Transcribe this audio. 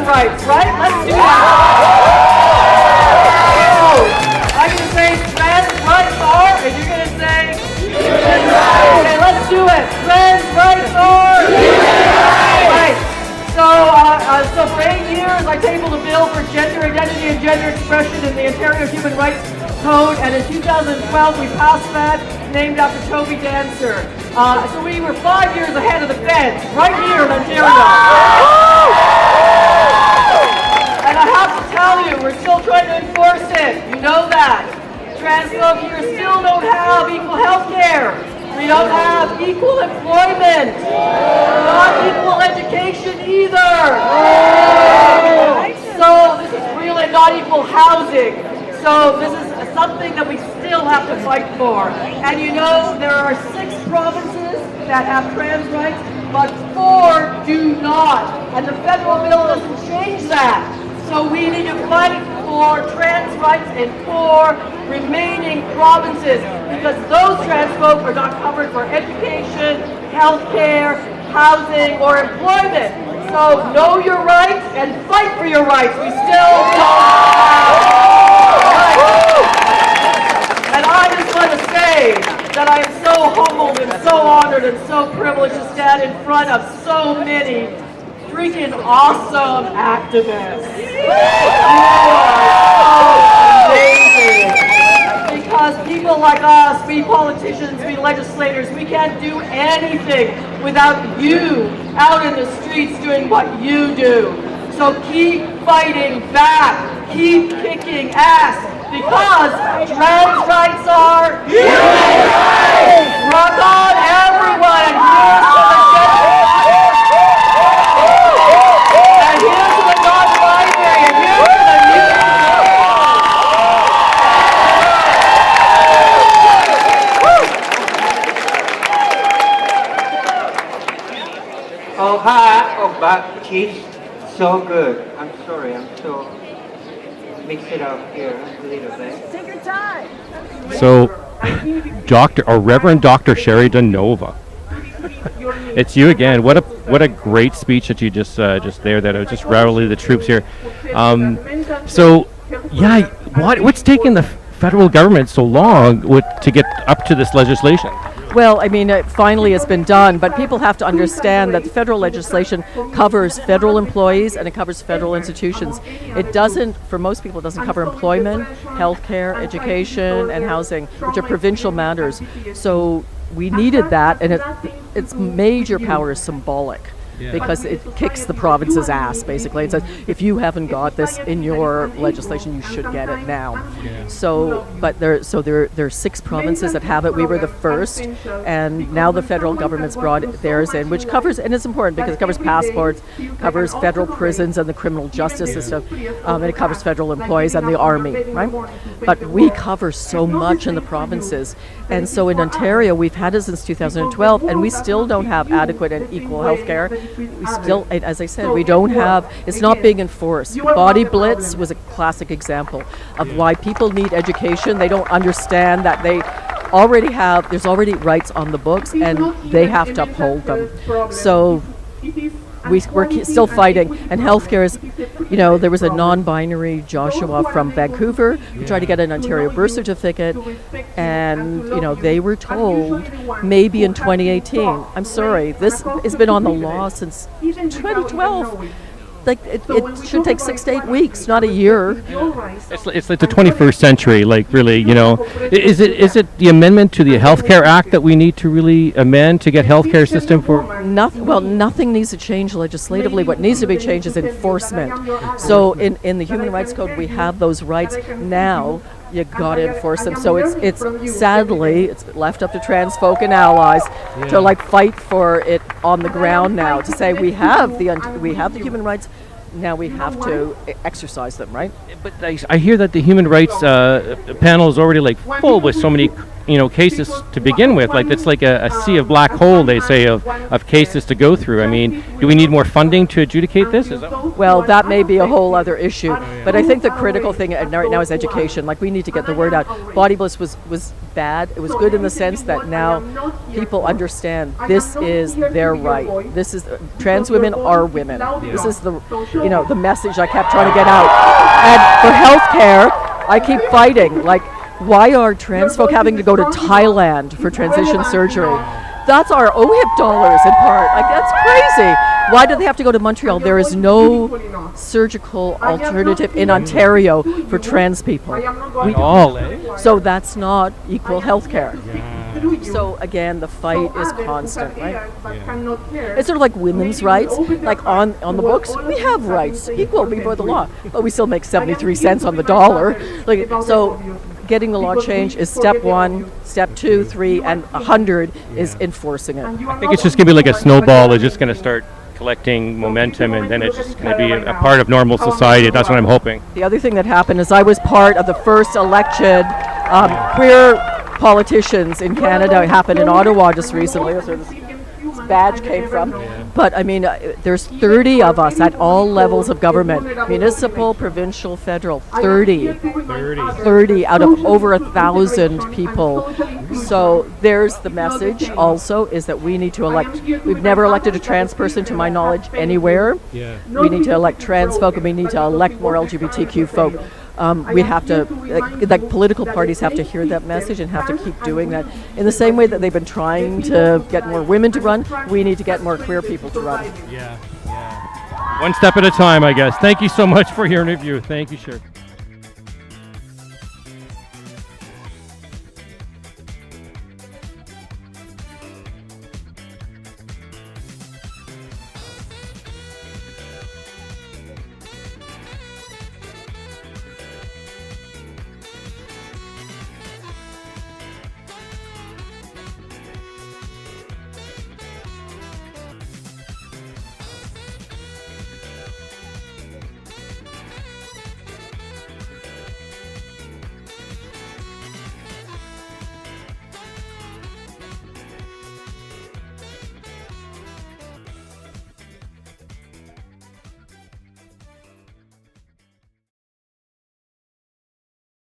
rights, right? Let's do that. So, I'm going to say trans rights are, and you're going to say human rights. Okay, let's do it. Trans rights are human rights. Right. So for 8 years, I tabled a bill for gender identity and gender expression in the Ontario Human Rights Code, and in 2012 we passed that, named after Toby Dancer. So we were 5 years ahead of the feds, right here in Ontario. And I have to tell you, we're still trying to enforce it. You know that. Trans folk here still don't have equal health care. We don't have equal employment. Not equal education either. So this is really not equal housing. So this is something that we still have to fight for. And you know, there are 6 provinces that have trans rights, but 4 do not. And the federal bill doesn't change that. So we need to fight for trans rights in 4 remaining provinces, because those trans folk are not covered for education, health care, housing, or employment. So know your rights and fight for your rights. We still don't have rights. And I just want to say that I am so humbled and so honored and so privileged to stand in front of so many freaking awesome activists. You are so amazing. Because people like us, we politicians, we legislators, we can't do anything without you out in the streets doing what you do. So keep fighting back, keep kicking ass, because trans rights are human rights! Rock on, everyone! And here's to the non-binary, and here's to the mutant. Oh, hi. Oh, but cheese. So good. I'm sorry. I'm so mix it up here a little bit. Take your time. So, Reverend Dr. Cheri DiNovo. It's you again. What a great speech that you just there. That just rallied the troops here. What's taking the federal government so long to get up to this legislation? Well, I mean, finally it's been done, but people have to understand that the federal legislation covers federal employees and it covers federal institutions. It doesn't, for most people, it doesn't cover employment, healthcare, education, and housing, which are provincial matters. So we needed that, and its major power is symbolic. Because it kicks the province's ass, basically. It says, if you haven't got this in your legislation, you should get it now. So there are 6 provinces that have it. We were the first, and now the federal government's brought theirs in, which covers, and it's important because it covers passports, covers federal prisons and the criminal justice system, and it covers federal employees and the army, right? But we cover so much in the provinces. And so in Ontario, we've had it since 2012, and we still don't have adequate and equal health care. We still, as I said, we don't have, it's not being enforced. Body Blitz was a classic example of why people need education. They don't understand that they already have, there's already rights on the books, and they have to uphold them. So we're still fighting, and healthcare is, there was a non-binary Joshua from Vancouver who tried to get an Ontario birth certificate, and they were told maybe in 2018. I'm sorry, this has been on the law since 2012. Like it should take 6 to 8 weeks, not a year. It's like the 21st century, like really, Is it the amendment to the Healthcare Act that we need to really amend to get healthcare system for? Nothing needs to change legislatively. What needs to be changed is enforcement. So in the Human Rights Code, we have those rights now. You got to enforce them. So it's sadly it's left up to trans folk and allies to fight for it on the ground now. To say we have the human rights, now we have to exercise them, right? But I hear that the human rights panel is already full with so many cases to begin with. Like it's like a sea of black hole, they say, of cases to go through. I mean, do we need more funding to adjudicate this? Is that Well, that may be a whole other issue, but I think the critical thing right now is education. Like we need to get the word out. Body bliss was bad. It was good in the sense that now people understand this is their right. This is trans women are women. This is the the message I kept trying to get out. And for healthcare, I keep fighting. Like, why are trans folk having to go to Thailand for transition surgery? That's our OHIP dollars in part. Like, that's crazy. Why do they have to go to Montreal? There is no surgical alternative in Ontario for trans people. So that's not equal health care. So again, the fight is constant, right? It's sort of like women's rights. Like on the books, we have rights equal before the law, but we still make 73 cents on the dollar. Like so. Getting the law changed is step 1, step 2, 3, and 100 is enforcing it. I think it's just going to be like a snowball. It's just going to start collecting momentum, and then it's just going to be a part of normal society. That's what I'm hoping. The other thing that happened is I was part of the first elected queer politicians in Canada. It happened in Ottawa just recently. That's where this badge came from. But I mean, there's 30 of us at all levels of government, municipal, provincial, federal, 30 out of over 1,000 people. So there's the message also, is that we need to elect, we've never elected a trans person to my knowledge anywhere. We need to elect trans folk, and we need to elect more LGBTQ folk. We have to, like political parties have to hear that message and have to keep doing that. In the same way that they've been trying to get more women to run, we need to get more queer people to run. One step at a time, I guess. Thank you so much for your interview. Thank you, Cheri.